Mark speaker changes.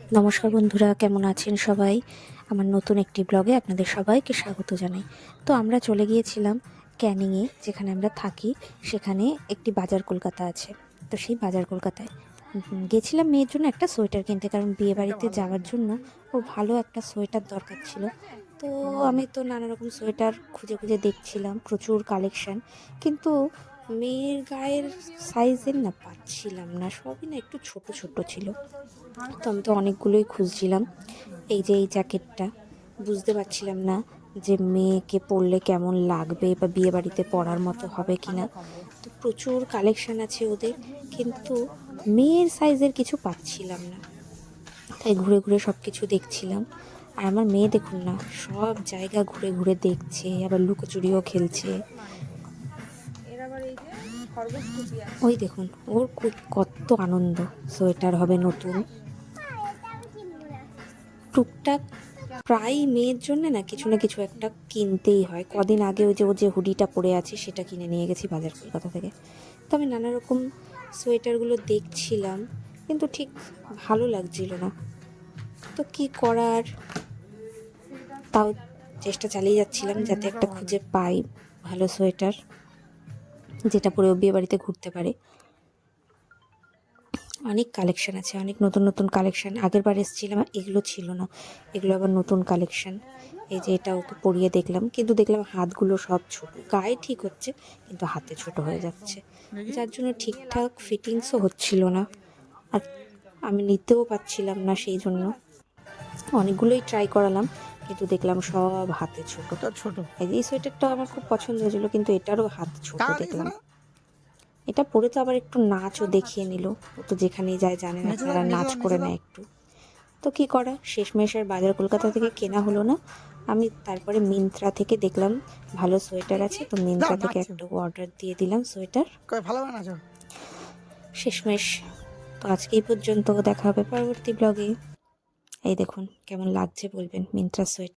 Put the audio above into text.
Speaker 1: নমস্কার বন্ধুরা, কেমন আছেন সবাই? আমার নতুন একটি ব্লগে আপনাদের সবাইকে স্বাগত জানাই। তো আমরা চলে গিয়েছিলাম ক্যানিংয়ে, যেখানে আমরা থাকি। সেখানে একটি বাজার কলকাতা আছে। তো সেই বাজার কলকাতায় গেছিলাম মেয়ের জন্য একটা সোয়েটার কিনতে, কারণ বিয়েবাড়িতে যাওয়ার জন্য ওর ভালো একটা সোয়েটার দরকার ছিল। তো আমি তো নানা রকম সোয়েটার খুঁজে খুঁজে দেখছিলাম, প্রচুর কালেকশন, কিন্তু মেয়ের গায়ের সাইজের না পাচ্ছিলাম না, সবই না একটু ছোট ছোট ছিল। তো আমি তো অনেকগুলোই খুঁজছিলাম। এই যে এই জ্যাকেটটা, বুঝতে পারছিলাম না যে মেয়েকে পরলে কেমন লাগবে বা বিয়ে বাড়িতে পরার মতো হবে কি না। তো প্রচুর কালেকশান আছে ওদের, কিন্তু মেয়ের সাইজের কিছু পাচ্ছিলাম না। তাই ঘুরে ঘুরে সব কিছু দেখছিলাম। আর আমার মেয়ে দেখুন না, সব জায়গা ঘুরে ঘুরে দেখছে, আবার লুকোচুরিও খেলছে। ওই দেখুন, ওর কত আনন্দ, সোয়েটার হবে নতুন। টুকটাক প্রায় মেয়ের জন্য না কিছু একটা কিনতেই হয়। কদিন আগে ওই যে ও যে হুডিটা পরে আছে সেটা কিনে নিয়ে গেছি বাজার কলকাতা থেকে। তো আমি নানা রকম সোয়েটারগুলো দেখছিলাম, কিন্তু ঠিক ভালো লাগছিল না। তো কি করার, তাও চেষ্টা চালিয়ে যাচ্ছিলাম যাতে একটা খুঁজে পাই ভালো সোয়েটার, যেটা পরে ও বিয়ে বাড়িতে ঘুরতে পারে। অনেক কালেকশান আছে, অনেক নতুন নতুন কালেকশান। আগের বার এসেছিলাম এগুলো ছিল না, এগুলো আবার নতুন কালেকশান। এই যে এটা ওকে পরিয়ে দেখলাম, কিন্তু দেখলাম হাতগুলো সব ছোট, গায়ে ঠিক হচ্ছে কিন্তু হাতে ছোট হয়ে যাচ্ছে, যার জন্য ঠিকঠাক ফিটিংসও হচ্ছিল না, আর আমি নিতেও পারছিলাম না। সেই জন্য অনেকগুলোই ট্রাই করালাম, কিন্তু দেখলাম সব হাতে ছোট। এই সোয়েটারটাও আমার খুব পছন্দ হয়েছিল, কিন্তু এটারও হাত ছোট দেখলাম। এটা পরে তো আবার একটু নাচও দেখিয়ে নিল। ও তো যেখানেই যায় জানে না, তারা নাচ করে নেয় একটু। তো কী করা, শেষমেশ আর বাজার কলকাতা থেকে কেনা হলো না। আমি তারপরে মিন্ত্রা থেকে দেখলাম ভালো সোয়েটার আছে, তো মিন্ত্রা থেকে একটা অর্ডার দিয়ে দিলাম সোয়েটার। শেষমেশ তো আজকে এই পর্যন্ত, দেখা হবে পরবর্তী ব্লগে। এই দেখুন কেমন লাগছে বলবেন মিন্ত্রা সোয়েটার।